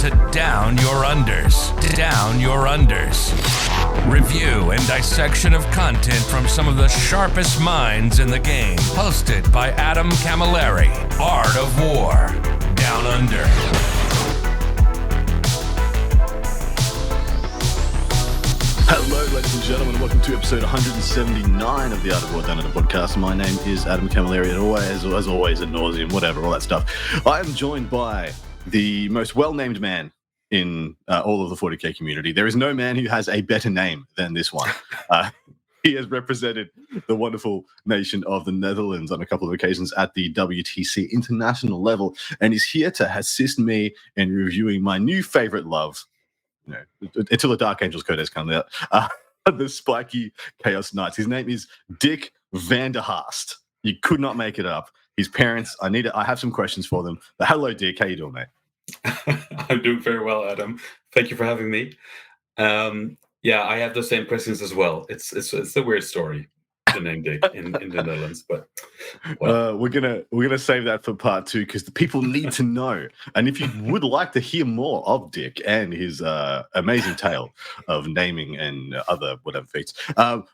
to Down Your Unders. Down Your Unders. Review and dissection of content from some of the sharpest minds in the game. Hosted by Adam Camilleri. Art of War. Down Under. Hello, ladies and gentlemen. Welcome to episode 179 of the Art of War Down Under podcast. My name is Adam Camilleri, and as always, ad nauseum, whatever, all that stuff. I am joined by the most well-named man in all of the 40k community. There is no man who has a better name than this one. He has represented the wonderful nation of the Netherlands on a couple of occasions at the WTC international level, and he's here to assist me in reviewing my new favorite love, until the Dark Angels Codex comes out, the spiky Chaos Knights. His name is Dick van der Harst. You could not make it up. His parents, I have some questions for them. But hello, Dick. How you doing, mate? I'm doing very well, Adam. Thank you for having me. Yeah, I have the same questions as well. It's a weird story, the name Dick in the Netherlands, but we're gonna save that for part 2 because the people need to know. And if you would like to hear more of Dick and his amazing tale of naming and other whatever feats,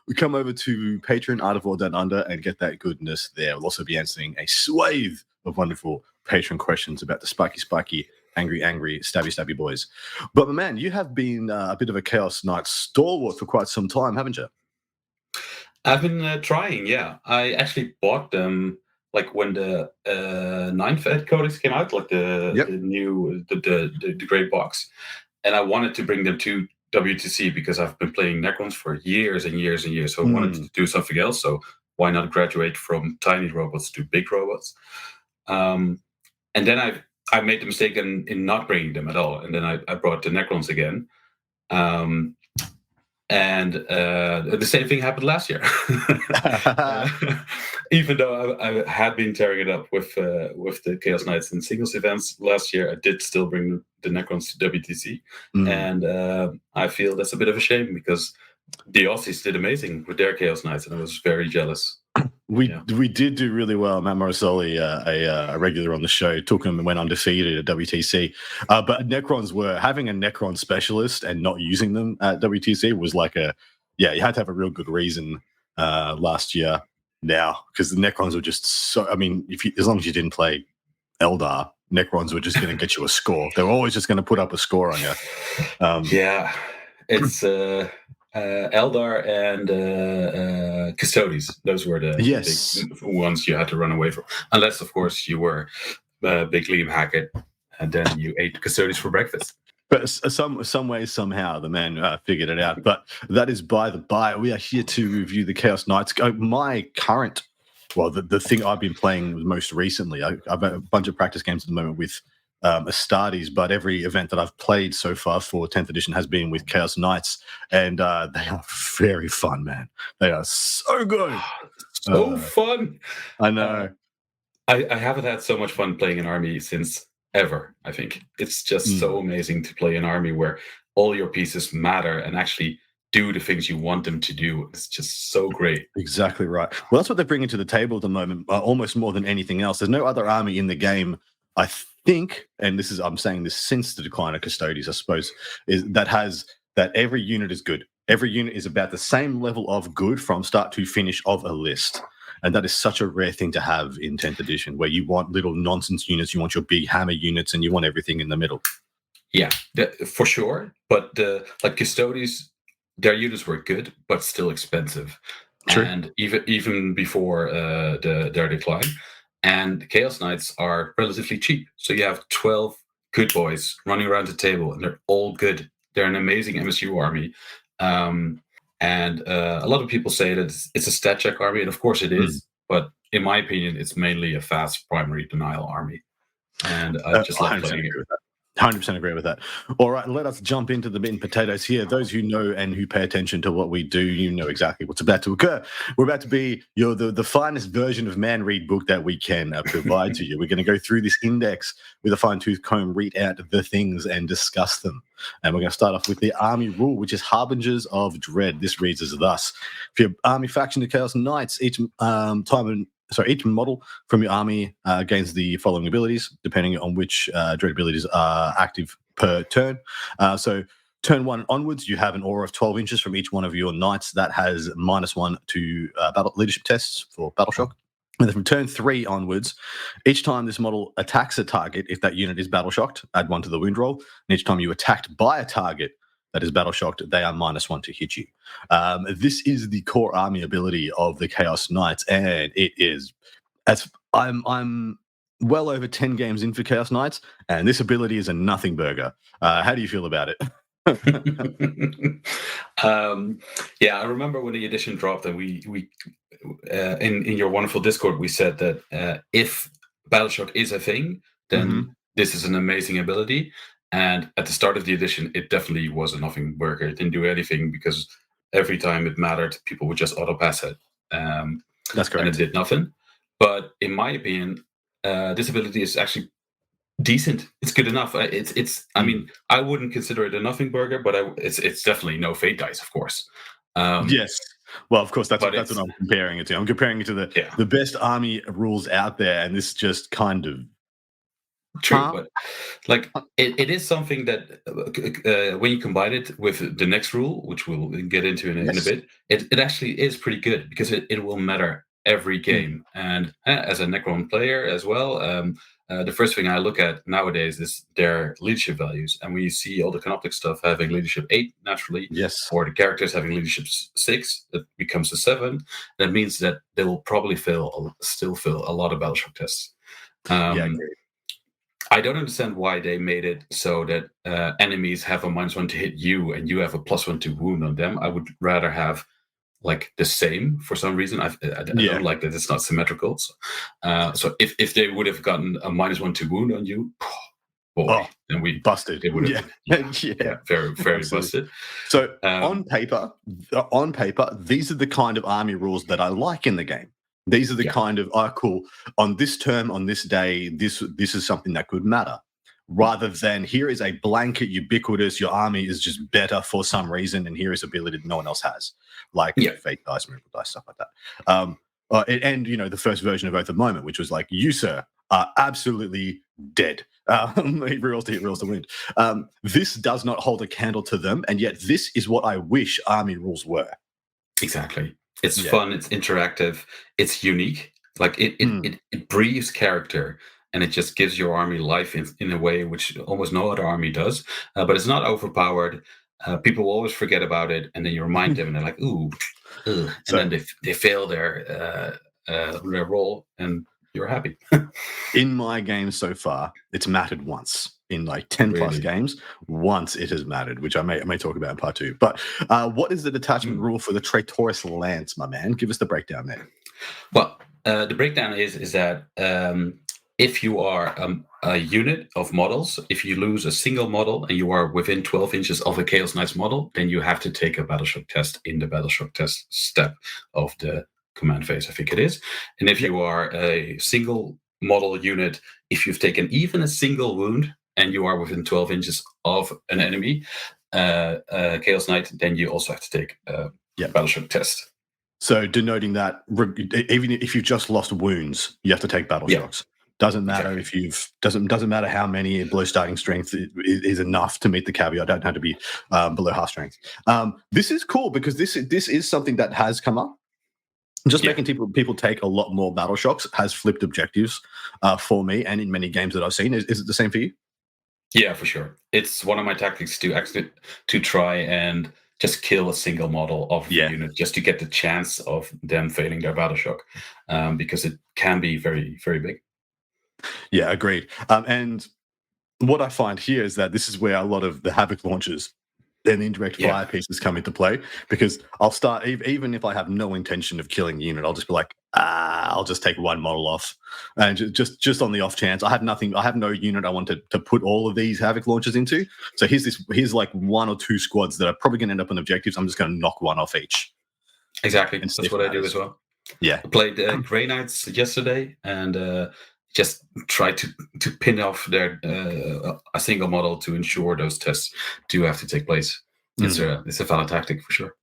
we come over to Patreon, Art of War Down Under, and get that goodness there. We'll also be answering a swathe of wonderful Patreon questions about the spiky, angry, stabby boys. But my man, you have been a bit of a Chaos Knight stalwart for quite some time, haven't you? I've been trying, yeah. I actually bought them like when the 9th Ed Codex came out, like the new the gray box, and I wanted to bring them to WTC because I've been playing Necrons for years and years and years. So I wanted to do something else. So why not graduate from tiny robots to big robots? And then I made the mistake in not bringing them at all, and then I brought the Necrons again. And the same thing happened last year. Even though I had been tearing it up with the Chaos Knights in singles events last year, I did still bring the Necrons to WTC. And I feel that's a bit of a shame because the Aussies did amazing with their Chaos Knights, and I was very jealous. We did do really well. Matt Morrisoli, a regular on the show, took him and went undefeated at WTC. But Necrons having a Necron specialist and not using them at WTC was like you had to have a real good reason last year now, because the Necrons were just so, I mean, as long as you didn't play Eldar, Necrons were just going to get you a score. They were always just going to put up a score on you. Yeah, it's Eldar and Custodes. Those were the big ones you had to run away from. Unless, of course, you were Big Liam Hackett, and then you ate Custodes for breakfast. But some way, somehow, the man figured it out. But that is by the by. We are here to review the Chaos Knights. My current, the thing I've been playing most recently, I've got a bunch of practice games at the moment with Astartes, but every event that I've played so far for 10th edition has been with Chaos Knights, and they are very fun, man. They are so good. So fun. I know. I haven't had so much fun playing an army since ever, I think. It's just so amazing to play an army where all your pieces matter and actually do the things you want them to do. It's just so great. Exactly right. Well, that's what they're bringing to the table at the moment, almost more than anything else. There's no other army in the game, I think, and I'm saying this since the decline of Custodes, I suppose, is that every unit is good. Every unit is about the same level of good from start to finish of a list. And that is such a rare thing to have in 10th edition, where you want little nonsense units, you want your big hammer units, and you want everything in the middle. Yeah, for sure. But like Custodes, their units were good, but still expensive. True. And even before their decline. And Chaos Knights are relatively cheap. So you have 12 good boys running around the table, and they're all good. They're an amazing MSU army. And a lot of people say that it's a stat check army, and of course it is. But in my opinion, it's mainly a fast primary denial army. And I just love playing it. 100% agree with that. All right, let us jump into the meat and potatoes here. Those who know and who pay attention to what we do, you know exactly what's about to occur. We're about to be the finest version of man read book that we can provide to you. We're going to go through this index with a fine-tooth comb, read out the things and discuss them. And we're going to start off with the army rule, which is Harbingers of Dread. This reads as thus. If your army faction to Chaos Knights, each model from your army gains the following abilities, depending on which dread abilities are active per turn. So turn 1 onwards, you have an aura of 12 inches from each one of your knights that has -1 to battle leadership tests for battle shock. And then from turn 3 onwards, each time this model attacks a target, if that unit is battle shocked, add 1 to the wound roll. And each time you're attacked by a target that is battle shocked, they are -1 to hit you. This is the core army ability of the Chaos Knights, and it is as I'm well over 10 games in for Chaos Knights, and this ability is a nothing burger. How do you feel about it? Yeah, I remember when the edition dropped, and we in your wonderful Discord, we said that if Battle Shock is a thing, then this is an amazing ability. And at the start of the edition, it definitely was a nothing burger. It didn't do anything because every time it mattered, people would just auto pass it. That's correct. And it did nothing. But in my opinion, this ability is actually decent. It's good enough. I mean, I wouldn't consider it a nothing burger, but it's definitely no fate dice, of course. Yes. Well, of course, that's what I'm comparing it to. I'm comparing it to the best army rules out there, and this just kind of true. But like, it is something that when you combine it with the next rule, which we'll get into in a bit, it actually is pretty good because it will matter every game. And as a Necron player as well, the first thing I look at nowadays is their leadership values. And when you see all the canoptic stuff having leadership 8 naturally, or the characters having leadership 6, that becomes a 7. That means that they will probably still fail a lot of battle shock tests. I don't understand why they made it so that enemies have a -1 to hit you and you have a +1 to wound on them. I would rather have like the same for some reason. I don't like that it's not symmetrical. So if they would have gotten a -1 to wound on you, then we busted. It would have very, very busted. So on paper, these are the kind of army rules that I like in the game. These are the kind of cool. On this term, on this day, this is something that could matter. Rather than here is a blanket ubiquitous, your army is just better for some reason, and here is ability that no one else has, like fate dice, miracle dice, stuff like that. And the first version of Oath of Moment, which was like, you sir are absolutely dead. Reels to hit, reels to win. This does not hold a candle to them, and yet this is what I wish army rules were. Exactly. It's fun. It's interactive. It's unique. Like it breathes character. And it just gives your army life in a way which almost no other army does. But it's not overpowered. People will always forget about it. And then you remind them and they're like, ooh. And then they fail their roll and you're happy. In my game so far, it's mattered once. In like 10 plus games, once it has mattered, which I may talk about in part 2. But what is the detachment rule for the Traitorous Lance, my man? Give us the breakdown there. Well, the breakdown is that... if you are a unit of models, if you lose a single model and you are within 12 inches of a Chaos Knights model, then you have to take a Battle Shock test in the Battle Shock test step of the command phase, I think it is. And if you are a single model unit, if you've taken even a single wound and you are within 12 inches of an enemy Chaos Knight, then you also have to take a Battle Shock test. So denoting that even if you've just lost wounds, you have to take Battle Shocks. Doesn't matter if doesn't matter how many below starting strength is enough to meet the caveat. Don't have to be below half strength. This is cool because this is something that has come up. Just making people take a lot more battle shocks has flipped objectives for me, and in many games that I've seen. Is it the same for you? Yeah, for sure. It's one of my tactics to try and just kill a single model of the unit, just to get the chance of them failing their battle shock, because it can be very, very big. Yeah, agreed. And what I find here is that this is where a lot of the Havoc launches and indirect fire pieces come into play, because I'll start, even if I have no intention of killing the unit, I'll just be like, I'll just take one model off. And just on the off chance, I have no unit I want to put all of these Havoc launches into. So here's like 1 or 2 squads that are probably going to end up on objectives. I'm just going to knock one off each. Exactly. That's what I do as well. Yeah. I played Grey Knights yesterday and just try to pin off their a single model to ensure those tests do have to take place. It's a valid tactic for sure.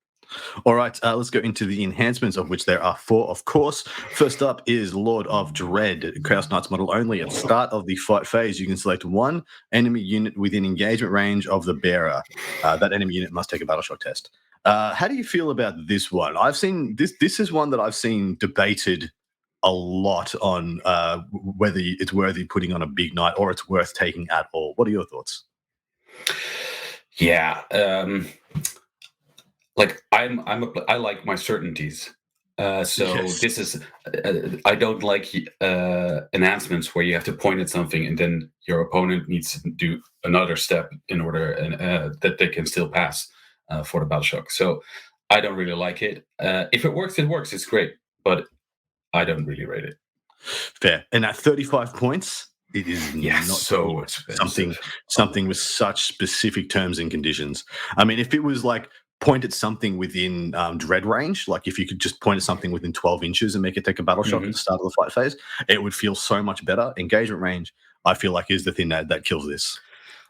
All right, let's go into the enhancements, of which there are 4, of course. First up is Lord of Dread, Chaos Knights model only. At the start of the fight phase, you can select one enemy unit within engagement range of the bearer. That enemy unit must take a battle shock test. How do you feel about this one? I've seen this. This is one that I've seen debated a lot on whether it's worthy putting on a big night or it's worth taking at all. What are your thoughts? Yeah, like I like my certainties. So Yes. this is I don't like enhancements where you have to point at something and then your opponent needs to do another step in order that they can still pass for the battle shock. So I don't really like it. If it works, it works. It's great, but I don't really rate it. Fair. And at 35 points, it is not so expensive. Something with such specific terms and conditions. I mean, if it was like point at something within dread range, like if you could just point at something within 12 inches and make it take a battle shock at the start of the fight phase, it would feel so much better. Engagement range, I feel like, is the thing that kills this.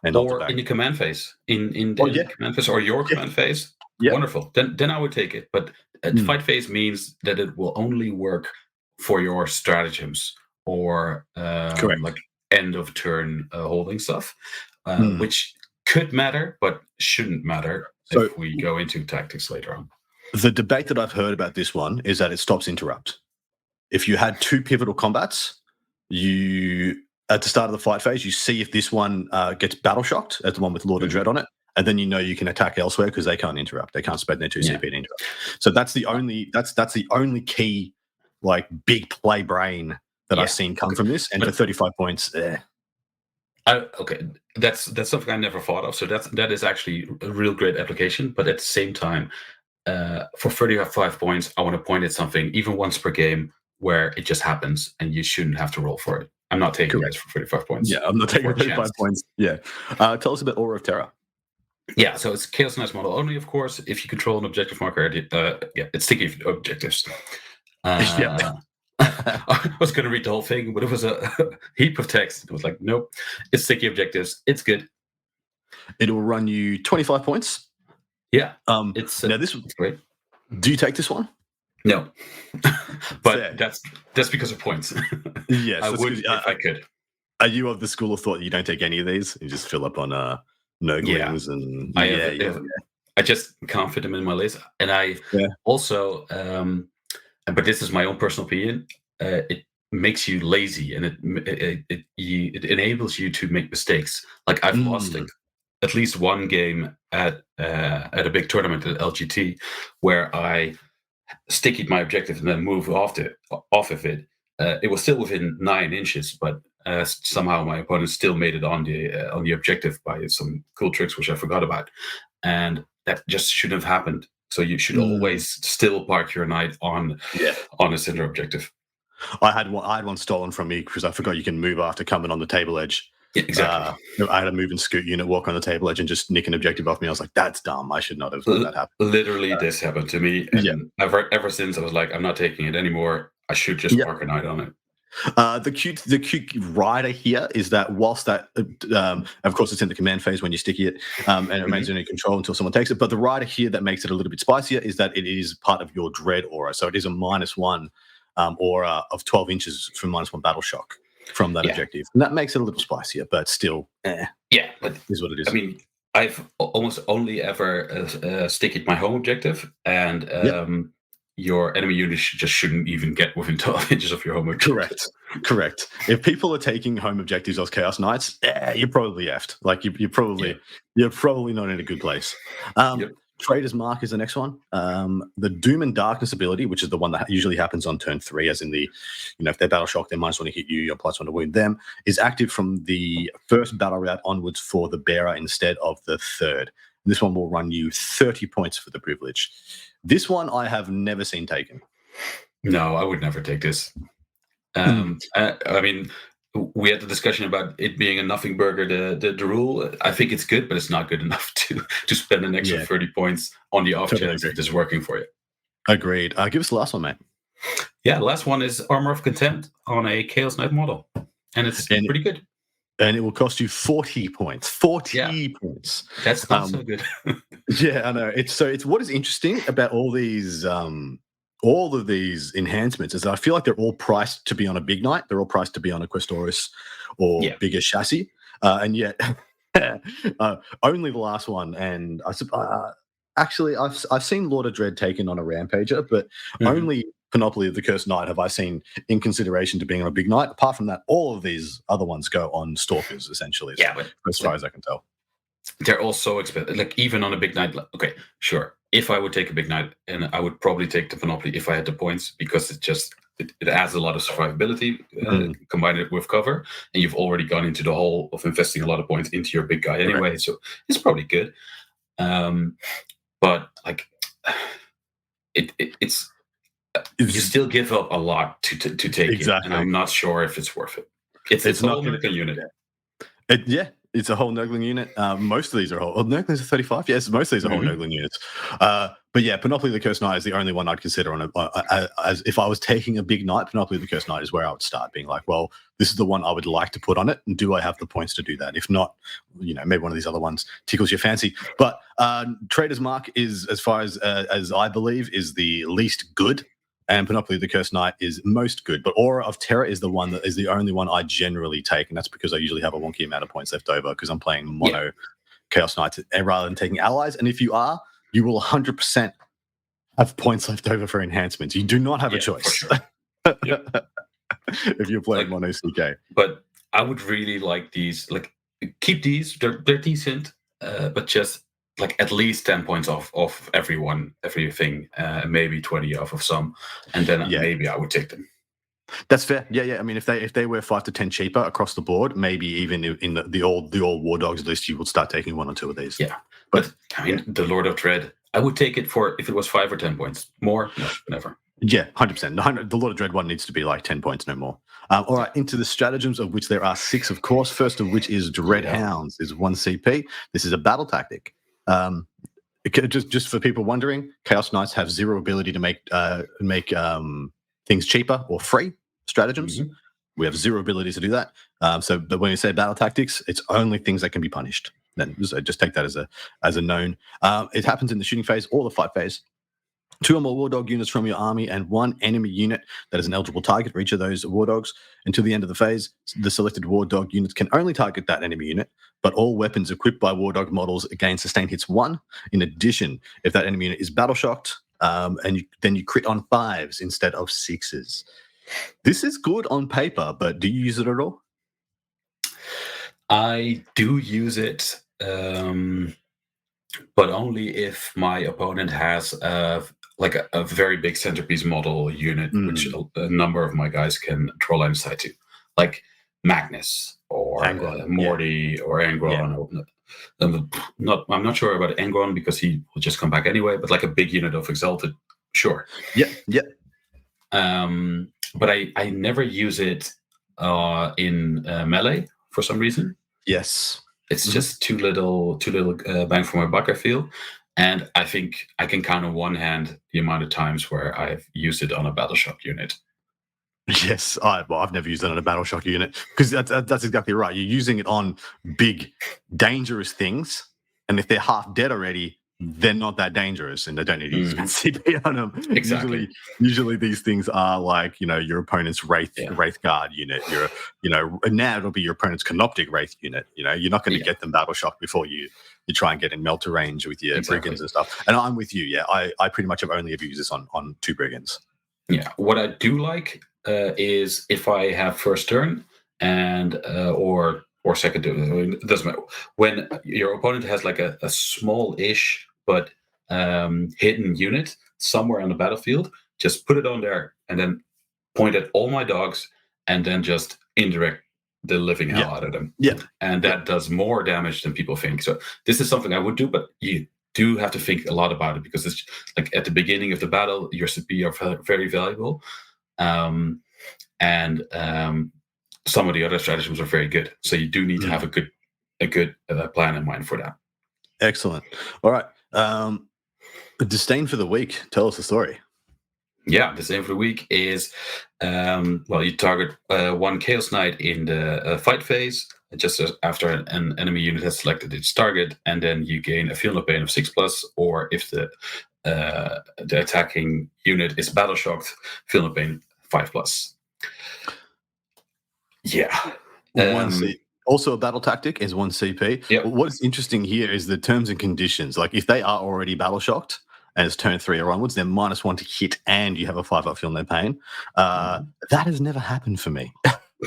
And or in the command phase, in the command phase or your command phase, wonderful. Then I would take it. But fight phase means that it will only work for your stratagems or like end of turn holding stuff, which could matter but shouldn't matter if we go into tactics later on. The debate that I've heard about this one is that it stops interrupt. If you had 2 pivotal combats, you at the start of the fight phase, you see if this one gets battle shocked, as the one with Lord of Dread on it, and then you know you can attack elsewhere because they can't interrupt. They can't spend their 2 CP to interrupt. So that's the only key, like, big play brain that I've seen come from this. And for 35 points, okay, that's something I never thought of. So that is actually a real great application. But at the same time, for 35 points, I want to point at something even once per game where it just happens and you shouldn't have to roll for it. I'm not taking this for 35 points. Yeah, I'm not taking 35 points. Yeah. Tell us about Aura of Terror. Yeah, so it's Chaos Knights model only, of course. If you control an objective marker, it's sticky objectives. I was going to read the whole thing, but it was a heap of text. It was like, nope, it's sticky objectives. It's good. It'll run you 25 points. Yeah. It's great. Do you take this one? No, but that's because of points. Yes, I would if I could. Are you of the school of thought that you don't take any of these? You just fill up on Nurglings and I just can't fit them in my list, and I also. But this is my own personal opinion. It makes you lazy, and it enables you to make mistakes. Like I've lost at least one game at a big tournament at LGT where I stickied my objective and then moved off of it. It was still within 9 inches, but somehow my opponent still made it on the objective by some cool tricks which I forgot about, and that just shouldn't have happened. So you should always still park your knight on a center objective. I had one stolen from me because I forgot you can move after coming on the table edge. Yeah, exactly. I had a move and scoot unit walk on the table edge and just nick an objective off me. I was like, that's dumb. I should not have let that happen. Literally, this happened to me. And ever since, I was like, I'm not taking it anymore. I should just park a knight on it. The cute rider here is that whilst that, of course, it's in the command phase when you sticky it, and it remains under control until someone takes it. But the rider here that makes it a little bit spicier is that it is part of your dread aura. So it is a -1 aura of 12 inches from -1 battle shock from that objective. And that makes it a little spicier, but still, yeah, but is what it is. I mean, I've almost only ever stickied my home objective, and your enemy unit just shouldn't even get within 12 inches of your home objective. Correct. If people are taking home objectives as Chaos Knights, you're probably effed. Like you're probably not in a good place. Trader's Mark is the next one. The Doom and Darkness ability, which is the one that usually happens on turn 3, as in the, if they're battle shocked, they -1 to hit you, you're +1 to wound them, is active from the first battle route onwards for the bearer instead of the third. This one will run you 30 points for the privilege. This one I have never seen taken. No, I would never take this. I mean, we had the discussion about it being a nothing burger, the rule. I think it's good, but it's not good enough to spend an extra 30 points on the off chance that it's working for you. Agreed. Give us the last one, mate. Yeah, the last one is Armor of Contempt on a Chaos Knight model. And it's pretty good. and it will cost you 40 points. 40 points. That's not so good. Yeah, I know. It's what is interesting about all of these enhancements is that I feel like they're all priced to be on a big knight. They're all priced to be on a Questoris or bigger chassis, and yet only the last one. And actually, I've seen Lord of Dread taken on a Rampager, but only Panoply of the Cursed Knight have I seen in consideration to being on a big knight. Apart from that, all of these other ones go on Stalkers, essentially. But as far as I can tell. They're all so expensive. Like, even on a big knight, okay, sure. If I would take a big knight, and I would probably take the Panoply if I had the points, because it adds a lot of survivability, combine it with cover, and you've already gone into the hole of investing a lot of points into your big guy anyway, so it's probably good. But like, it's you still give up a lot to take it, and I'm not sure if it's worth it. It's a whole Nurgling unit. It's a whole Nurgling unit. Most of these are Nurglings are 35. Yes, most of these are whole Nurgling units. But yeah, Panoply of the Cursed Knight is the only one I'd consider as if I was taking a big knight. Panoply of the Cursed Knight is where I would start, being like, well, this is the one I would like to put on it, and do I have the points to do that? If not, maybe one of these other ones tickles your fancy. But Trader's Mark is, as far as I believe, is the least good. And Panoply of the Cursed Knight is most good. But Aura of Terror is the only one I generally take, and that's because I usually have a wonky amount of points left over because I'm playing mono Chaos Knights rather than taking allies. And if you are, you will 100% have points left over for enhancements. You do not have a choice. For sure. If you're playing mono CK. But I would really like these. Like, keep these. They're decent, but just like at least 10 points off everything, maybe 20 off of some, and then maybe I would take them. That's fair. Yeah. I mean, if they were 5 to 10 cheaper across the board, maybe even in the old War Dogs list, you would start taking 1 or 2 of these. Yeah, but I mean, the Lord of Dread, I would take it for if it was 5 or 10 points. More, no, never. Yeah, 100%. The Lord of Dread one needs to be like 10 points, no more. All right, into the stratagems, of which there are 6, of course. First of which is Dread Hounds, is 1 CP. This is a battle tactic. Just for people wondering, Chaos Knights have 0 ability to make things cheaper or free stratagems. We have 0 ability to do that. But when you say battle tactics, it's only things that can be punished. Then just take that as a known. It happens in the shooting phase or the fight phase. 2 or more War Dog units from your army and 1 enemy unit that is an eligible target for each of those War Dogs. Until the end of the phase, the selected War Dog units can only target that enemy unit, but all weapons equipped by War Dog models gain sustain hits 1. In addition, if that enemy unit is battle shocked, then you crit on 5s instead of 6s. This is good on paper, but do you use it at all? I do use it, but only if my opponent has a very big centerpiece model unit, which a number of my guys can draw line of sight to, like Magnus or Morty or Angron. I'm not sure about Angron because he will just come back anyway, but like a big unit of Exalted, sure. Yeah. But I never use it in melee for some reason. Yes. It's just too little bang for my buck, I feel. And I think I can count on one hand the amount of times where I've used it on a battle shock unit. Yes, I've never used it on a battle shock unit because that's exactly right. You're using it on big, dangerous things, and if they're half dead already, they're not that dangerous, and they don't need to use CP on them. Exactly. Usually these things are like your opponent's Wraith Guard unit. Now it'll be your opponent's Canoptic Wraith unit. You're not going to get them battle shock before you try and get in melter range with your brigands and stuff. And I'm with you. Yeah, I pretty much have only ever used this on 2 brigands. Yeah, what I do like is if I have first turn and or second turn, it doesn't matter. When your opponent has like a small-ish but hidden unit somewhere on the battlefield, just put it on there and then point at all my dogs and then just indirect the living hell out of them. Yeah. And that does more damage than people think. So this is something I would do, but you do have to think a lot about it because it's like at the beginning of the battle, your CP are very valuable. And some of the other stratagems are very good. So you do need to have a good plan in mind for that. Excellent. All right. Disdain for the week. Tell us the story. Yeah, the same for the week is, you target 1 Chaos Knight in the fight phase, just after an enemy unit has selected its target, and then you gain a feel no pain of 6+, or if the attacking unit is battle shocked, feel no pain 5+. Yeah. Also, a battle tactic is 1 CP. Yep. What is interesting here is the terms and conditions. Like, if they are already battle shocked and it's turn 3 or onwards, they're -1 to hit, and you have a 5 up feel no pain. That has never happened for me.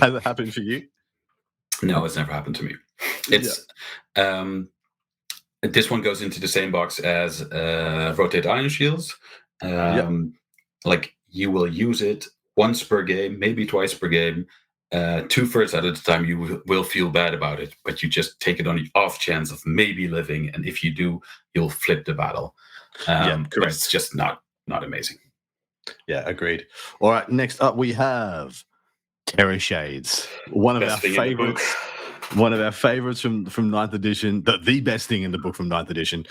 Has it happened for you? No, it's never happened to me. It's this one goes into the same box as rotate ion shields. Like, you will use it once per game, maybe twice per game. 2/3 out of the time you will feel bad about it, but you just take it on the off chance of maybe living, and if you do, you'll flip the battle. Correct. But it's just not amazing. Yeah, agreed. All right, next up we have Terror Shades, one of our favorites. One of our favorites from 9th edition, the best thing in the book from 9th edition.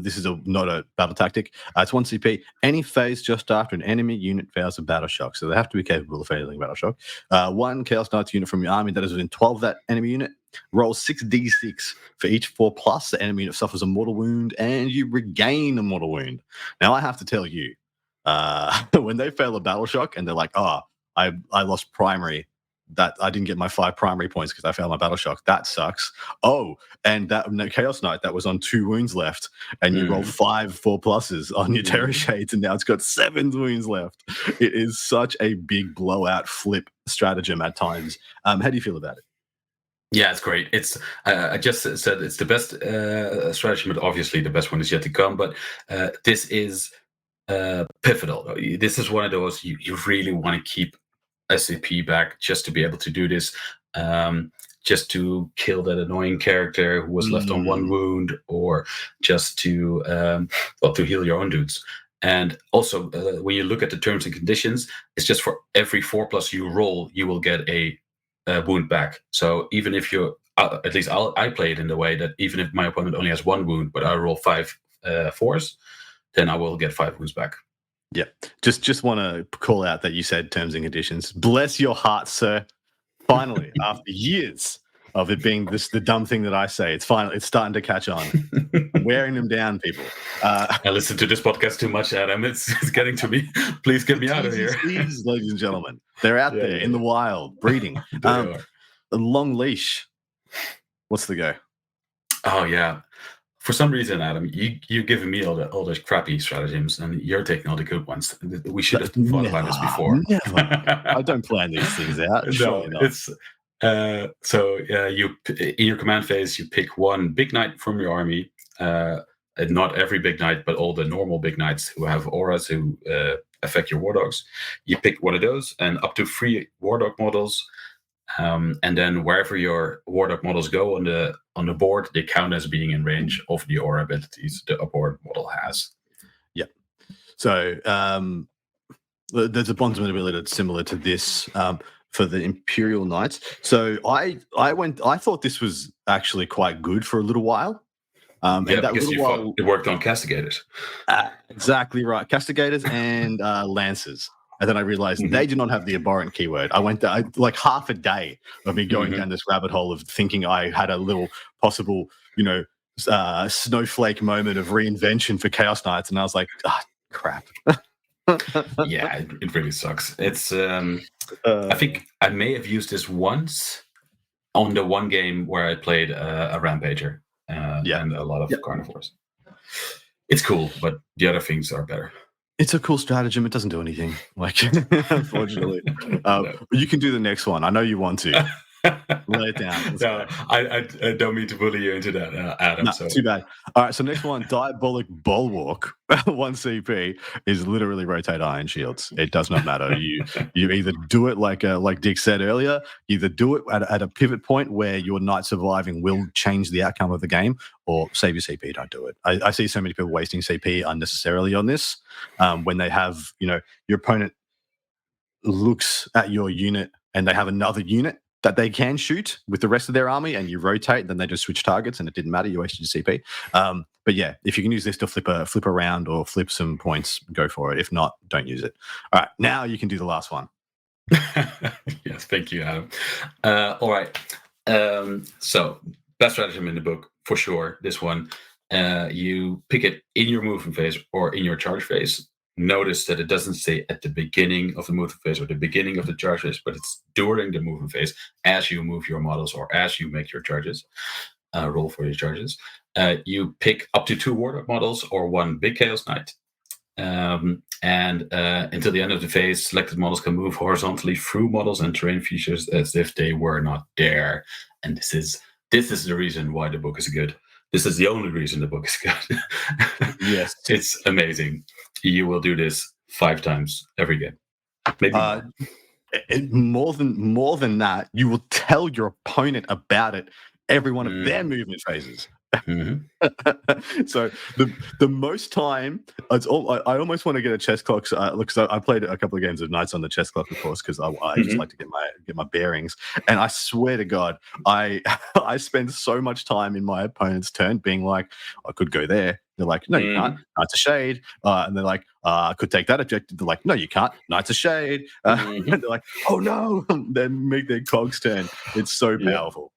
This is not a battle tactic. It's 1 CP. Any phase just after an enemy unit fails a battle shock. So they have to be capable of failing battle shock. 1 Chaos Knights unit from your army that is within 12 of that enemy unit rolls 6d6 for each 4+. The enemy unit suffers a mortal wound, and you regain a mortal wound. Now, I have to tell you, when they fail a battle shock and they're like, I lost primary, that I didn't get my 5 primary points because I failed my battle shock. That sucks. Oh, and that Chaos Knight that was on 2 wounds left, and you roll 5 4+s on your Terror Shades, and now it's got 7 wounds left. It is such a big blowout flip stratagem at times. How do you feel about it? Yeah, it's great. It's I just said it's the best stratagem, but obviously the best one is yet to come. But this is pivotal. This is one of those you really want to keep SCP back just to be able to do this, just to kill that annoying character who was left on 1 wound, or just to to heal your own dudes. And also, when you look at the terms and conditions, it's just for every 4+ you roll, you will get a wound back. So even if you, at least I play it in the way that even if my opponent only has 1 wound, but I roll 5 4s, then I will get 5 wounds back. Yeah, just want to call out that you said terms and conditions. Bless your heart, sir. Finally, after years of it being the dumb thing that I say, it's starting to catch on. I'm wearing them down, people. I listen to this podcast too much, Adam. It's getting to me. Please get me out of here. Ladies and gentlemen, they're out there in the wild, breeding. A long leash. What's the go? Oh, yeah. For some reason, Adam, you're giving me all the crappy stratagems, and you're taking all the good ones. We should have thought about this before. Never. I don't plan these things out. No, it's you in your command phase, you pick 1 big knight from your army. And not every big knight, but all the normal big knights who have auras who affect your war dogs. You pick one of those, and up to 3 war dog models. And then wherever your war dog models go on the board, they count as being in range of the aura abilities the board model has. Yeah. So there's a bondsman ability that's similar to this for the Imperial Knights. So I thought this was actually quite good for a little while. And that because it worked on castigators. Exactly right. Castigators and lancers. And then I realized they do not have the abhorrent keyword. I went there, like half a day of me going down this rabbit hole of thinking I had a little possible, snowflake moment of reinvention for Chaos Knights. And I was like, crap. Yeah, it really sucks. It's, I think I may have used this once on the 1 game where I played a Rampager and a lot of carnivores. It's cool, but the other things are better. It's a cool stratagem. It doesn't do anything, unfortunately. You can do the next one. I know you want to. Lay it down. No, I don't mean to bully you into that, Adam. No, too bad. All right, so next one, Diabolic Bulwark, 1 CP, is literally rotate iron shields. It does not matter. You either do it like Dick said earlier, either do it at a pivot point where your knight surviving will change the outcome of the game, or save your CP, don't do it. I see so many people wasting CP unnecessarily on this when they have, your opponent looks at your unit and they have another unit that they can shoot with the rest of their army, and you rotate, then they just switch targets, and it didn't matter. You wasted your CP. But yeah, if you can use this to flip around or flip some points, go for it. If not, don't use it. All right, now you can do the last one. Yes, thank you, Adam. All right, So best stratagem in the book for sure. This one, you pick it in your movement phase or in your charge phase. Notice that it doesn't say at the beginning of the movement phase or the beginning of the charge phase, but it's during the movement phase as you move your models or as you make your charges. Roll for your charges. You pick up to 2 Warlock models or 1 Big Chaos Knight. And until the end of the phase, selected models can move horizontally through models and terrain features as if they were not there. And this is the reason why the book is good. This is the only reason the book is good. Yes, it's amazing. You will do this 5 times every game, maybe more than that. You will tell your opponent about it every one of their movement phases. Mm-hmm. So the most time, I almost want to get a chess clock. Because I played a couple of games of Knights on the chess clock, of course, because I just like to get my bearings. And I swear to God, I spend so much time in my opponent's turn being like, I could go there. They're like, no, you can't. Knights a shade. And they're like, I could take that objective. They're like, no, you can't. Knights a shade. And they're like, oh no. Then make their cogs turn. It's so powerful.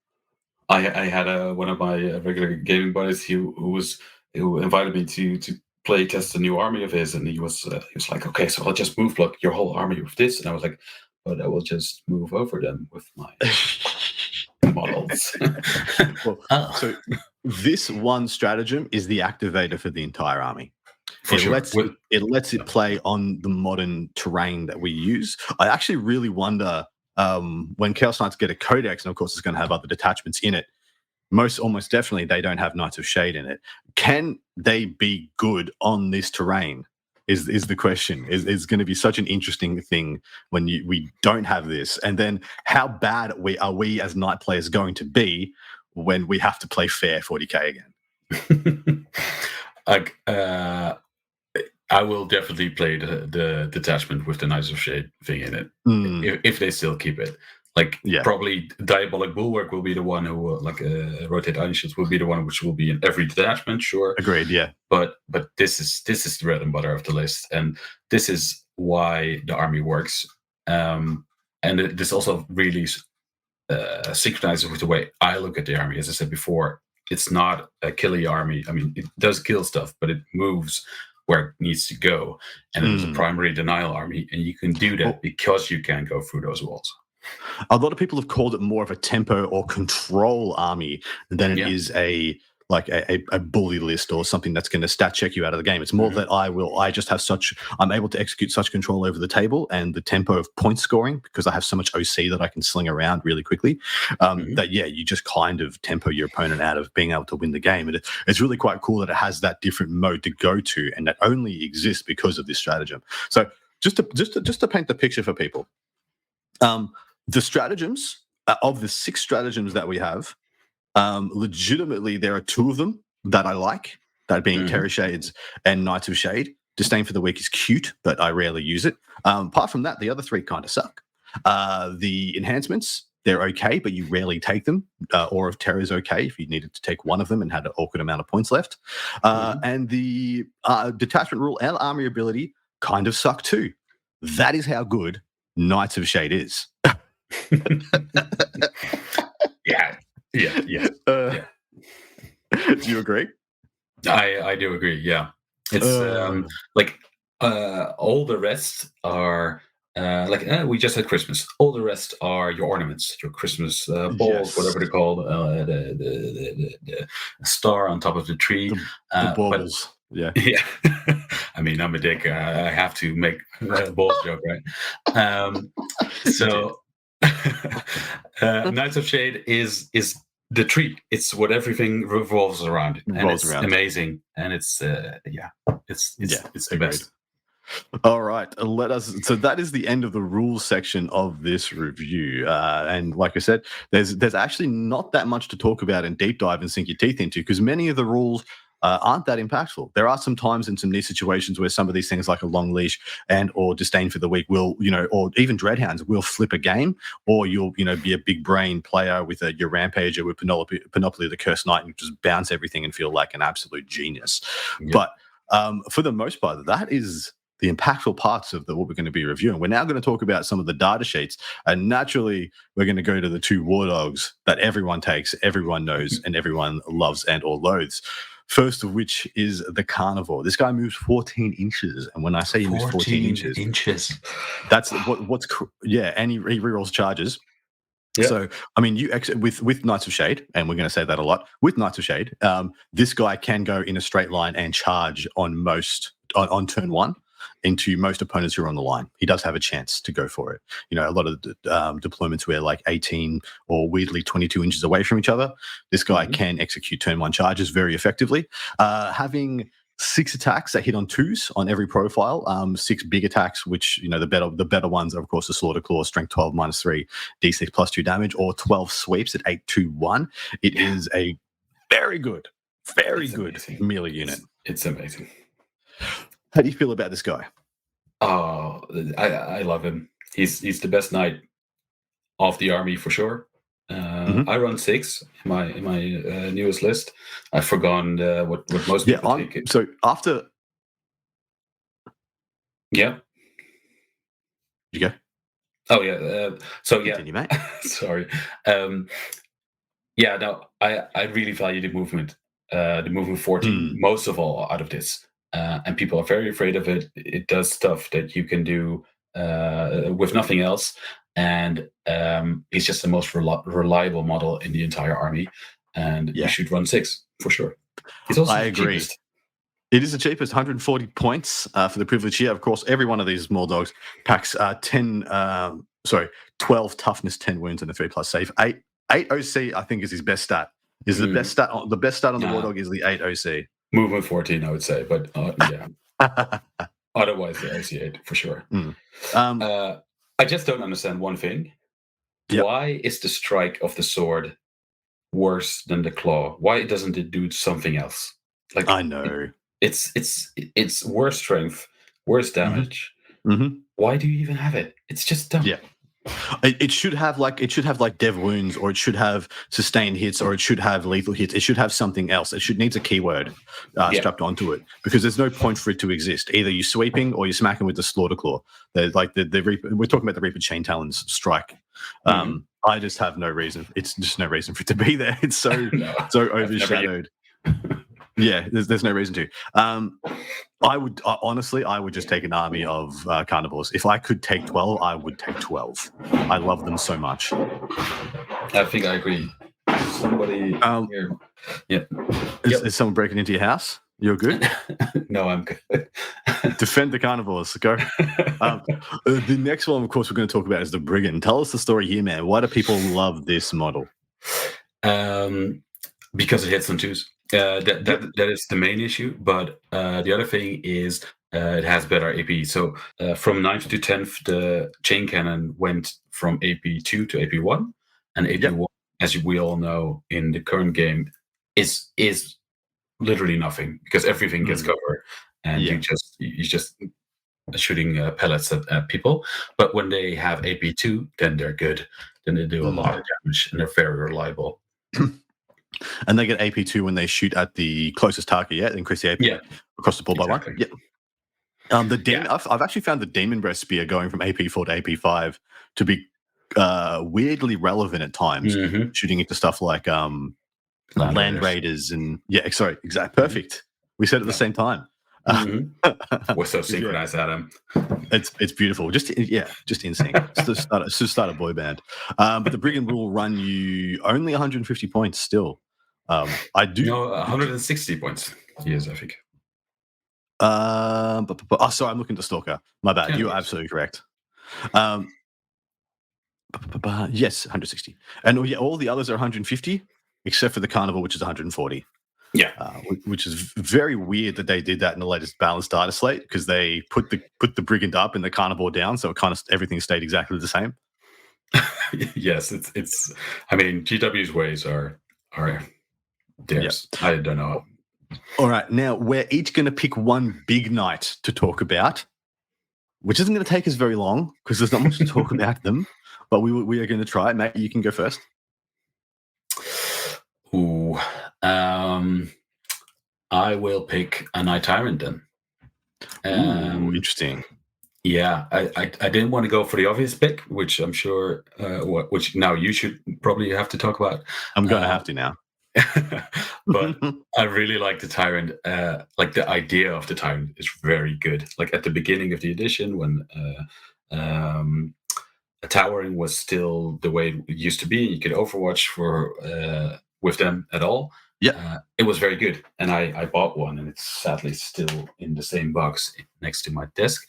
I had one of my regular gaming buddies who invited me to play test a new army of his, and he was like, okay, so I'll just move block your whole army with this, and I was like, but I will just move over them with my models. So this one stratagem is the activator for the entire army. It lets it play on the modern terrain that we use. I actually really wonder. When Chaos Knights get a codex, and of course it's going to have other detachments in it, almost definitely they don't have Knights of Shade in it. Can they be good on this terrain? Is the question. Is going to be such an interesting thing when we don't have this, and then how bad are we as Knight players going to be when we have to play fair 40k again? I will definitely play the detachment with the Knights of Shade thing in it, if they still keep it. Probably Diabolic Bulwark will be the one who will, Rotate Iron Shields will be the one which will be in every detachment, sure. Agreed, yeah. But this is the bread and butter of the list, and this is why the army works. And this also really synchronizes with the way I look at the army. As I said before, it's not a killy army. I mean, it does kill stuff, but it moves where it needs to go, and it's a primary denial army, and you can do that because you can go through those walls. A lot of people have called it more of a tempo or control army than it is a bully list or something that's going to stat check you out of the game. It's more that I'm able to execute such control over the table and the tempo of point scoring, because I have so much OC that I can sling around really quickly, you just kind of tempo your opponent out of being able to win the game. And it's really quite cool that it has that different mode to go to, and that only exists because of this stratagem. So just to paint the picture for people, the stratagems, of the 6 stratagems that we have, legitimately there are 2 of them that I like, that being Terror Shades and Knights of Shade. Disdain for the Weak is cute, but I rarely use it. Apart from that, the other 3 kind of suck. The enhancements, they're okay, but you rarely take them. Aura of Terror is okay if you needed to take one of them and had an awkward amount of points left. And the detachment rule and army ability kind of suck too. That is how good Knights of Shade is. Yeah. Do you agree? I do agree. Yeah, it's all the rest are we just had Christmas. All the rest are your ornaments, your Christmas balls, whatever they're called. The star on top of the tree. The baubles. Yeah. I mean, I'm a dick. I have to make a balls joke, right? So. Knights of Shade is the tree. It's what everything revolves around, and it's amazing. And it's the best. All right, so that is the end of the rules section of this review. And like I said, there's actually not that much to talk about and deep dive and sink your teeth into, because many of the rules aren't that impactful. There are some times in some niche situations where some of these things like a long leash and or disdain for the weak will, or even dreadhounds will flip a game, or you'll, be a big brain player with your rampager with Panoply of the Cursed Knight and just bounce everything and feel like an absolute genius. Yep. But for the most part, that is the impactful parts of what we're going to be reviewing. We're now going to talk about some of the data sheets, and naturally, we're going to go to the two war dogs that everyone takes, everyone knows, and everyone loves and or loathes. First of which is the carnivore. This guy moves 14 inches, and when I say he moves 14 inches, that's and he rerolls charges. Yeah. So, I mean, you with Knights of Shade, and we're going to say that a lot, with Knights of Shade, this guy can go in a straight line and charge on on turn one into most opponents who are on the line. He does have a chance to go for it. You know, a lot of deployments where like 18 or weirdly 22 inches away from each other, this guy can execute turn one charges very effectively. Having 6 attacks that hit on 2s on every profile, 6 big attacks, which, you know, the better ones are, of course, the Slaughter Claw, strength 12 -3, D6 +2 damage, or 12 sweeps at 8/2/1. It is a very good melee unit. It's amazing. How do you feel about this guy? Oh, I love him. He's the best knight of the army for sure. I run 6 in my newest list. I've forgotten what most people take. So after, yeah, you go. Oh yeah. So yeah, continue, mate. Sorry. Yeah, no, I really value the movement 14 most of all out of this, and people are very afraid of it. It does stuff that you can do with nothing else. And he's just the most reliable model in the entire army, and you should run 6 for sure. He's also the cheapest. It is the cheapest, 140 points for the privilege here. Of course, every one of these small dogs packs 12 toughness, 10 wounds, and a 3+ save. 8 OC, I think, is his best stat. Is the best stat on the war dog is the 8 OC. Movement 14, I would say, but yeah. Otherwise, the OC 8 for sure. I just don't understand one thing. Yep. Why is the strike of the sword worse than the claw? Why doesn't it do something else? Like, I know. It's worse strength, worse damage. Why do you even have it? It's just dumb. Yeah. It should have like dev wounds, or it should have sustained hits, or it should have lethal hits. It should have something else. It needs a keyword strapped onto it, because there's no point for it to exist. Either you're sweeping or you're smacking with the Slaughter Claw. We're talking about the Reaper Chain Talons strike. I just have no reason. It's just no reason for it to be there. It's so overshadowed. Yeah, there's no reason to. I would just take an army of carnivores. If I could take 12, I would take 12. I love them so much. I think I agree. Somebody here. Yeah. Is someone breaking into your house? You're good? No, I'm good. Defend the carnivores. Go. The next one, of course, we're going to talk about is the Brigand. Tell us the story here, man. Why do people love this model? Because it hits on 2s. That is the main issue, but the other thing is it has better AP. So from 9th to 10th, the chain cannon went from AP 2 to AP 1, and AP 1, as we all know, in the current game, is literally nothing, because everything gets covered, and you just shooting pellets at people. But when they have AP 2, then they're good. Then they do a lot of damage, and they're very reliable. And they get AP 2 when they shoot at the closest target, increase the AP across the board by 1. Yeah. I've actually found the Demon Breast Spear going from AP 4 to AP 5 to be weirdly relevant at times, shooting into stuff like Land Raiders and exactly. Perfect. We said it at the same time. We're so synchronized, Adam. It's beautiful. Just in sync. It's to start a boy band. But the Brigand will run you only 150 points still. I do 160 points. Yes, I think. Sorry, I'm looking at the Stalker. My bad. You're absolutely correct. Yes, 160. And all the others are 150, except for the Carnival, which is 140. Yeah, which is very weird that they did that in the latest balanced data slate, because they put the Brigand up and the Carnivore down, so it kind of everything stayed exactly the same. Yes, it's. I mean, GW's ways are theirs. Yep. I don't know. All right, now we're each going to pick one big knight to talk about, which isn't going to take us very long because there's not much to talk about them. But we are going to try it. Matt, you can go first. Ooh. I will pick a Knight Tyrant then. Ooh, interesting. Yeah, I didn't want to go for the obvious pick, which I'm sure, which now you should probably have to talk about. I'm going to have to now. But I really like the Tyrant. Like the idea of the Tyrant is very good. Like at the beginning of the edition, when towering was still the way it used to be, you could Overwatch with them at all. Yeah, it was very good, and I bought one, and it's sadly still in the same box next to my desk.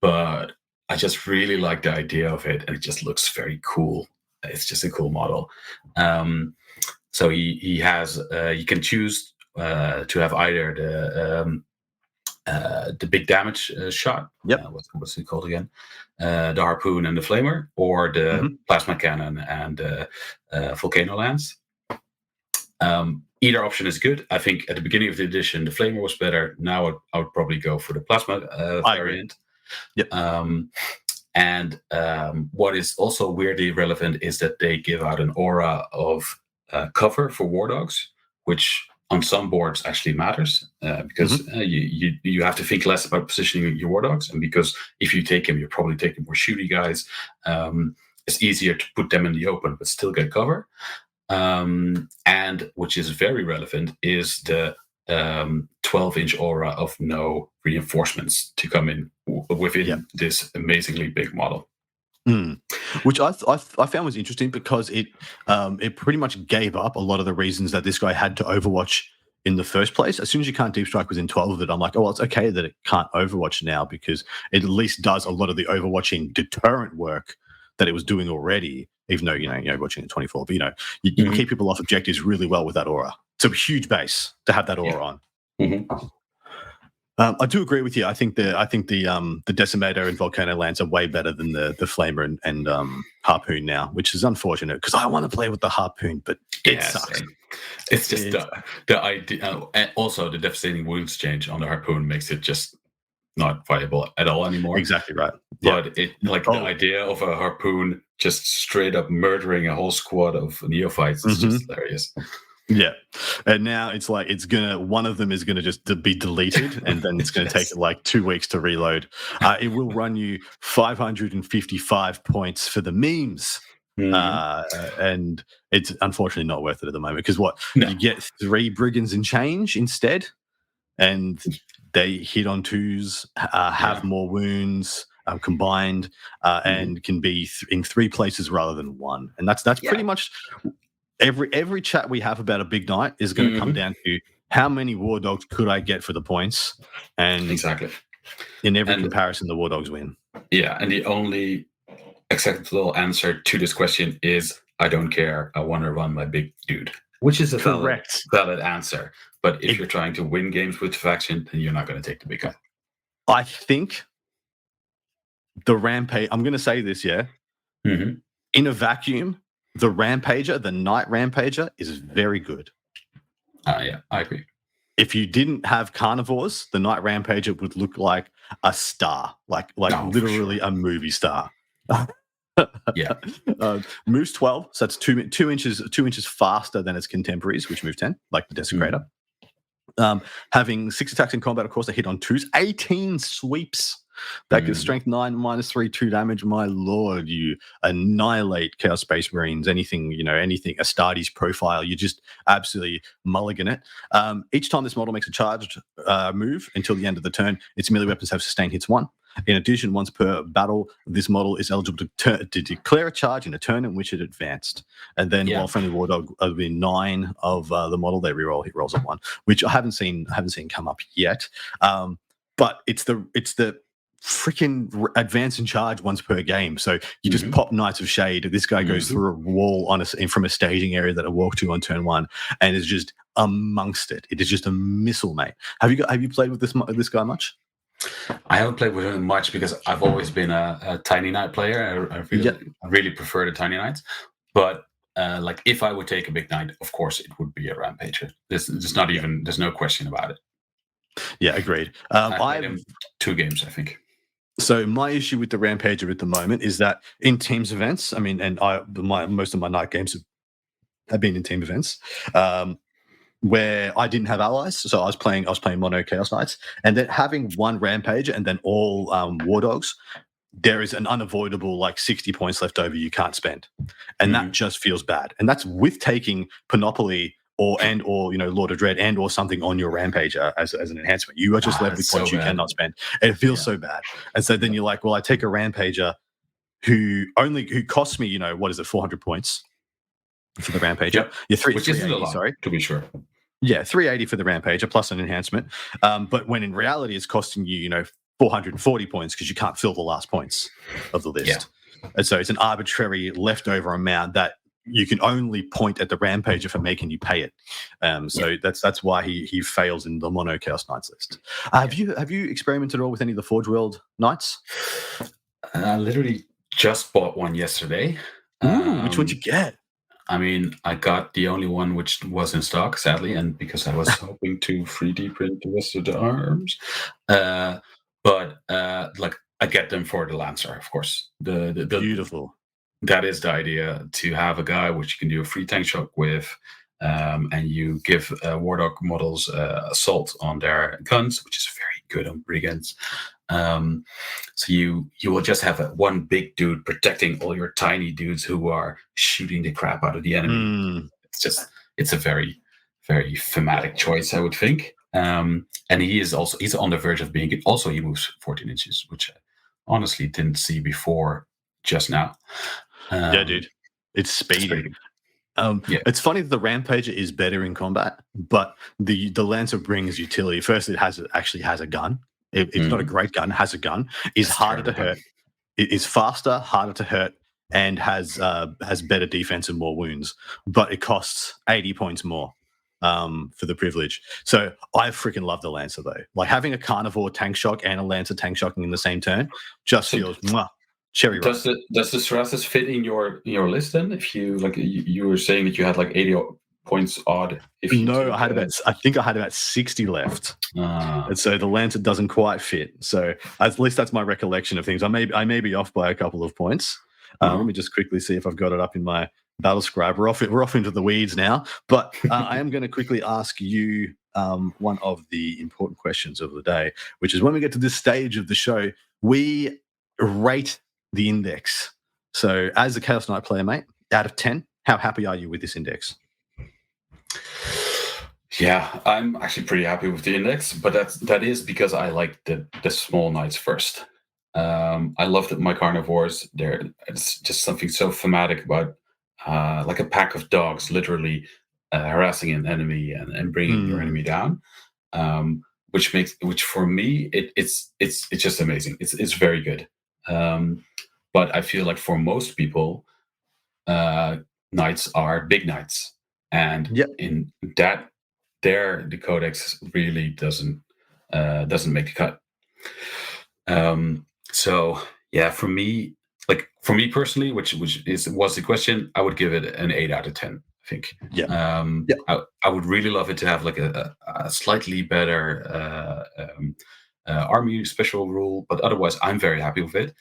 But I just really like the idea of it, and it just looks very cool. It's just a cool model. So he has, you can choose to have either the big damage shot. Yep. What's it called again? The harpoon and the flamer, or the plasma cannon and volcano lance. Either option is good. I think at the beginning of the edition, the flamer was better. Now I would probably go for the plasma variant. Yep. And what is also weirdly relevant is that they give out an aura of cover for war dogs, which on some boards actually matters because you have to think less about positioning your war dogs, and because if you take them, you're probably taking more shooty guys. It's easier to put them in the open but still get cover. And which is very relevant is the 12-inch aura of no reinforcements to come in within this amazingly big model. Which I found was interesting because it pretty much gave up a lot of the reasons that this guy had to Overwatch in the first place. As soon as you can't deep strike within 12 of it, I'm like, oh, well, it's okay that it can't Overwatch now because it at least does a lot of the overwatching deterrent work that it was doing already, even though, you're watching at 24. But, you can keep people off objectives really well with that aura. It's a huge base to have that aura on. I do agree with you. I think the Decimator and Volcano Lance are way better than the Flamer and Harpoon now, which is unfortunate because I want to play with the Harpoon, but it sucks. It's just the idea. And also, the devastating wounds change on the Harpoon makes it just not viable at all anymore. Exactly right. But the idea of a Harpoon just straight up murdering a whole squad of neophytes is just hilarious. Yeah, and now it's like one of them is gonna just be deleted, and then it's gonna take like 2 weeks to reload. It will run you 555 points for the memes, and it's unfortunately not worth it at the moment because you get 3 brigands and change instead, and they hit on 2s, have more wounds combined, and can be in 3 places rather than 1, and that's pretty much. Every chat we have about a big night is going to come down to how many war dogs could I get for the points, and exactly in every comparison, the war dogs win. Yeah, and the only acceptable answer to this question is I don't care. I want to run my big dude, which is a valid answer. But if you're trying to win games with the faction, then you're not going to take the big guy. I think the Rampage. I'm going to say this, in a vacuum. The Rampager, the Night Rampager, is very good. Yeah, I agree. If you didn't have carnivores, the Night Rampager would look like a star, like literally a movie star. Yeah. Moves 12, so that's 2 inches faster than its contemporaries, which move 10, like the Desecrator. Having 6 attacks in combat, of course, they hit on 2s, 18 sweeps. That gives strength 9, -3, 2 damage. My lord, you annihilate Chaos Space Marines, anything, Astartes profile. You just absolutely mulligan it. Each time this model makes a charged move until the end of the turn, its melee weapons have sustained hits 1. In addition, once per battle, this model is eligible to declare a charge in a turn in which it advanced. And then while friendly war dog within 9 of the model, they reroll hit rolls of 1, which I haven't seen come up yet. But it's the freaking advance and charge once per game. So you just pop Knights of Shade. This guy goes through a wall from a staging area that I walk to on turn 1 and is just amongst it. It is just a missile, mate. Have you played with this guy much? I haven't played with him much because I've always been a Tiny Knight player. I really prefer the Tiny Knights. But if I would take a big Knight, of course it would be a Rampager. There's no question about it. Yeah, agreed. I played him 2 games, I think. So my issue with the Rampager at the moment is that in teams events, most of my night games have been in team events. where I didn't have allies, so I was playing mono Chaos Knights, and then having one Rampager and then all War Dogs, there is an unavoidable 60 points left over you can't spend, and that just feels bad. And that's with taking Panoply or Lord of Dread and or something on your Rampager as an enhancement. You are just left with points you cannot spend. And it feels so bad. And so then you're like, well, I take a Rampager who costs me, 400 points for the Rampager. Yep. Which isn't a lot, sorry, to be sure. Yeah, 380 for the Rampager plus an enhancement. But when in reality it's costing you, 440 points because you can't fill the last points of the list. Yeah. And so it's an arbitrary leftover amount that you can only point at the Rampager for making you pay it. That's why he fails in the mono Chaos Knights list. Have you experimented at all with any of the Forge World Knights? I literally just bought one yesterday. Which one did you get? I mean, I got the only one which was in stock, sadly, and because I was hoping to 3D print the rest of the arms. But I get them for the Lancer, of course. The beautiful. That is the idea, to have a guy which you can do a free tank shock with, and you give War Dog models assault on their guns, which is very good on brigands. So you will just have one big dude protecting all your tiny dudes who are shooting the crap out of the enemy. It's a very, very thematic choice, I would think. And he's on the verge of being it. Also, he moves 14 inches, which I honestly didn't see before just now. Yeah, dude, it's speedy. It's funny that the Rampager is better in combat, but the Lancer brings utility. First, it actually has a gun. It's not a great gun, has a gun, is harder to hurt, it is faster, harder to hurt, and has better defense and more wounds, but it costs 80 points more for the privilege. So I freaking love the Lancer though. Like having a Carnivore tank shock and a Lancer tank shocking in the same turn just feels cherry. Does the Stratas fit in your list then? If you were saying that you had 80 points odd. I think I had about 60 left, and so the Lancer doesn't quite fit. So at least that's my recollection of things. I may be off by a couple of points. Let me just quickly see if I've got it up in my battle scribe. We're off into the weeds now, but I am going to quickly ask you one of the important questions of the day, which is when we get to this stage of the show, we rate the index. So as a Chaos Knight player, mate, out of 10, how happy are you with this index? Yeah, I'm actually pretty happy with the index, but that is because I like the small knights first. I love my carnivores. It's just something so thematic about like a pack of dogs literally harassing an enemy and bringing your enemy down, which for me it's just amazing. It's very good. But I feel like for most people, knights are big knights. And in that, the codex really doesn't make the cut. So yeah, for me personally, which was the question, I would give it an 8 out of 10. I think. I would really love it to have a slightly better army special rule, but otherwise, I'm very happy with it.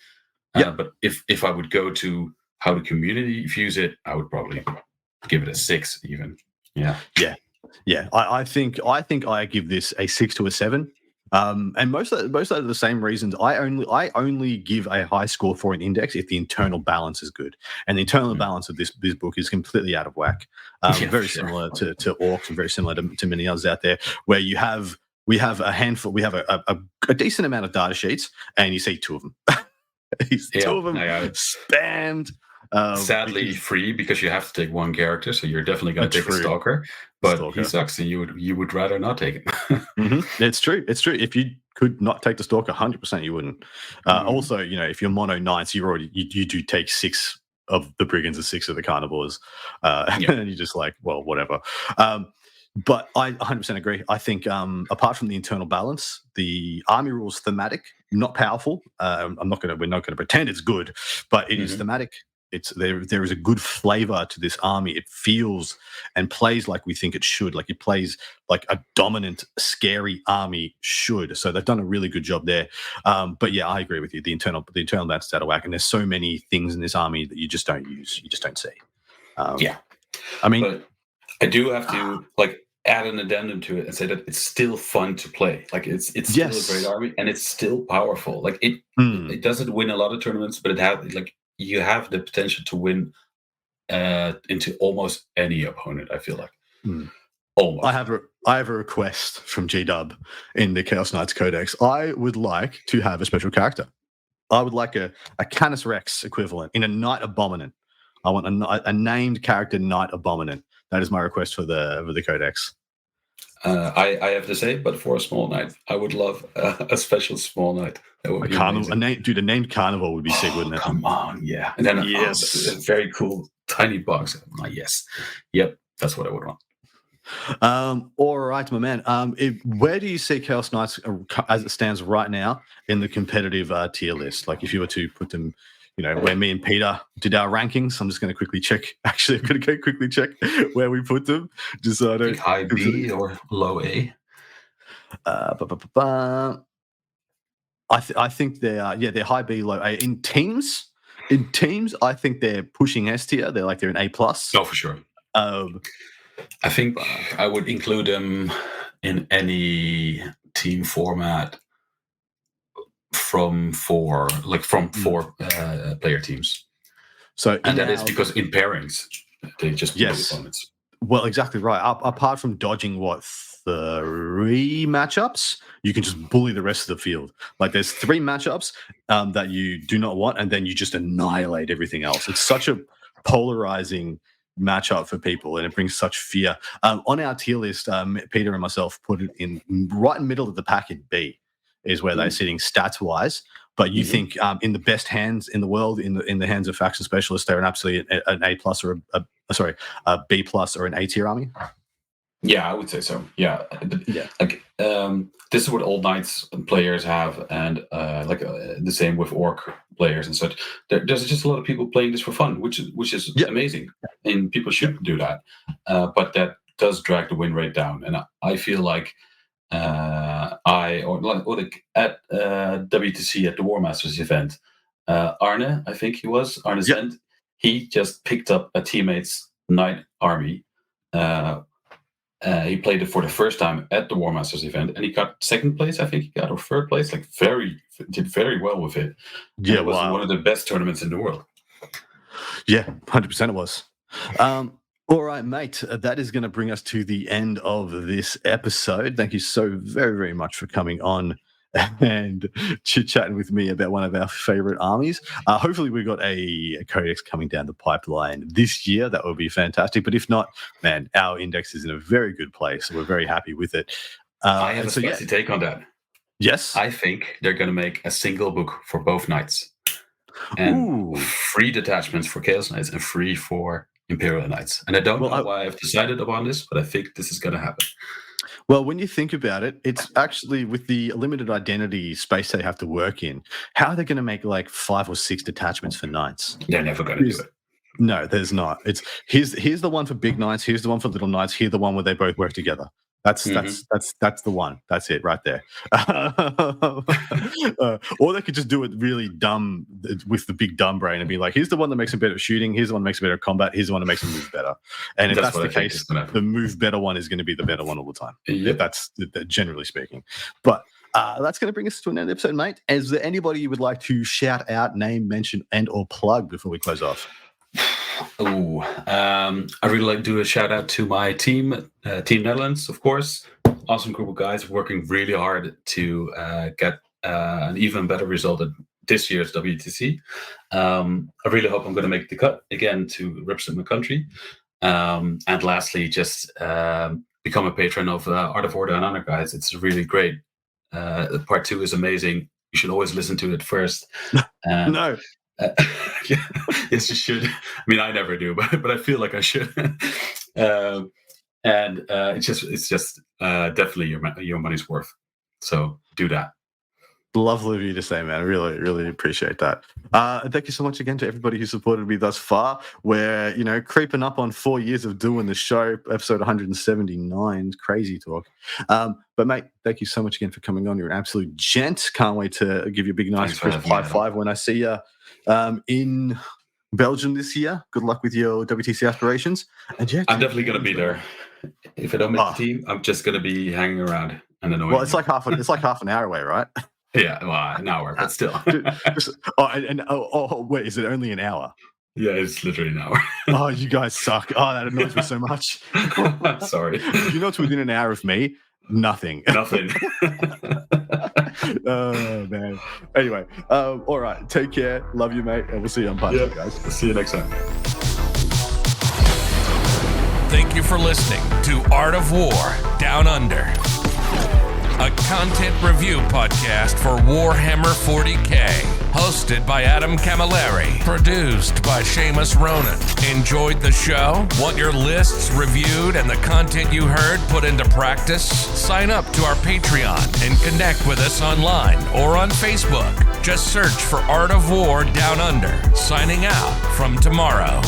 But if I would go to how the community views it, I would probably give it a 6 even. Yeah. I think I give this a 6 to a 7. And most of the same reasons. I only give a high score for an index if the internal balance is good, and the internal balance of this book is completely out of whack. Similar to Orcs and very similar to many others out there, where we have a handful, we have a decent amount of data sheets, and you see 2 of them. Two of them spammed. Sadly, free because you have to take one character, so you're definitely going to take a Stalker. But he sucks, and you would rather not take him. It's true. If you could not take the Stalker, 100% you wouldn't. Also, if you're mono knights, you do take 6 of the brigands and 6 of the carnivores, and you're just like, well, whatever. But I 100% agree. I think apart from the internal balance, the army rules thematic, not powerful. We're not going to pretend it's good, but it is thematic. There is a good flavor to this army. It feels and plays like we think it should. Like it plays like a dominant, scary army should. So they've done a really good job there. But yeah, I agree with you. The internal that's out of whack, and there's so many things in this army that you just don't use. You just don't see. I mean, but I do have to add an addendum to it and say that it's still fun to play. Like it's still a great army and it's still powerful. Like it doesn't win a lot of tournaments, but it has like you have the potential to win into almost any opponent. I feel like almost. I have a request from GW in the Chaos Knights Codex. I would like to have a special character. I would like a Canis Rex equivalent in a Knight Abominant. I want a named character Knight Abominant. That is my request for the Codex. I have to say, but for a small knight, I would love a special small knight. That would be a named Carnival would be sick, wouldn't it? Come on, yeah. And then a very cool tiny box. Yes, yep, that's what I would want. All right, my man. Where do you see Chaos Knights as it stands right now in the competitive tier list? Like, if you were to put them, where me and Peter did our rankings, I'm just going to quickly check. Actually, I'm going to quickly check where we put them, just so I don't high B or low A. I think they're high B, low A in teams. In teams, I think they're pushing S tier. They're an A plus. Oh, for sure. I think I would include them in any team format from four player teams. And that is because in pairings they just play opponents. Well, exactly right. Apart from dodging 3 matchups, you can just bully the rest of the field. Like, there's 3 matchups that you do not want, and then you just annihilate everything else. It's such a polarizing matchup for people, and it brings such fear. On our tier list, Peter and myself put it in right in the middle of the pack in B, is where they're sitting stats wise. But you think in the best hands in the world, in the hands of faction specialists, they're an absolutely an A plus or a B plus or an A tier army. Yeah, I would say so. Yeah. Like this is what old knights players have, and the same with orc players and such. There's just a lot of people playing this for fun, which is amazing, and people should do that. But that does drag the win rate down, and I feel like at WTC at the War Masters event, Arne, I think he was Arne Zend, he just picked up a teammate's knight army. He played it for the first time at the War Masters event, and he got 2nd place, I think he got, or 3rd place. Like, did very well with it. Yeah, it was one of the best tournaments in the world. Yeah, 100% it was. All right, mate. That is going to bring us to the end of this episode. Thank you so very, very much for coming on and chit-chatting with me about one of our favorite armies. Hopefully we got a codex coming down the pipeline this year. That would be fantastic. But if not, man, our index is in a very good place. So we're very happy with it. I have a spicy take on that. Yes? I think they're going to make a single book for both knights. And free detachments for Chaos Knights and free for Imperial Knights. And I don't know why I've decided upon this, but I think this is going to happen. Well, when you think about it, it's actually with the limited identity space they have to work in, how are they going to make 5 or 6 detachments for knights? They're never going to do it. No, there's not. It's here's the one for big knights, here's the one for little knights, here's the one where they both work together. That's the one. That's it right there. Or they could just do it really dumb with the big dumb brain and be like, here's the one that makes them better at shooting, here's the one that makes them better at combat, here's the one that makes them move better. And if that's the case, the move better one is going to be the better one all the time. Yep. That's generally speaking. But that's going to bring us to an end of the episode, mate. Is there anybody you would like to shout out, name, mention, and or plug before we close off? I really like to do a shout out to my team, Team Netherlands, of course. Awesome group of guys working really hard to get an even better result at this year's WTC. I really hope I'm going to make the cut again to represent my country. And lastly, just become a patron of Art of Order and Honor, guys. It's really great. Part 2 is amazing. You should always listen to it first. No. Yes, you should. I mean, I never do, but I feel like I should. It's just definitely your money's worth. So do that. Lovely of you to say, man. I really, really appreciate that. Thank you so much again to everybody who supported me thus far. We're, creeping up on 4 years of doing the show, episode 179. Crazy talk. But, mate, thank you so much again for coming on. You're an absolute gent. Can't wait to give you a big, nice, crisp high five when I see you in Belgium this year. Good luck with your WTC aspirations. And I'm definitely going to be there. If I don't make the team, I'm just gonna be hanging around and annoying. Well, it's like half an hour away, right? Yeah, well, an hour, but still. Wait, is it only an hour? Yeah, it's literally an hour. Oh, you guys suck. Oh, that annoys me so much. Sorry. You know what's within an hour of me? Nothing. Nothing. Oh, man. Anyway, all right. Take care. Love you, mate. And we'll see you on podcast, guys. See you next time. Thank you for listening to Art of War Down Under, a content review podcast for Warhammer 40K, hosted by Adam Camilleri, produced by Seamus Ronan. Enjoyed the show? Want your lists reviewed and the content you heard put into practice? Sign up to our Patreon and connect with us online or on Facebook. Just search for Art of War Down Under. Signing out from tomorrow.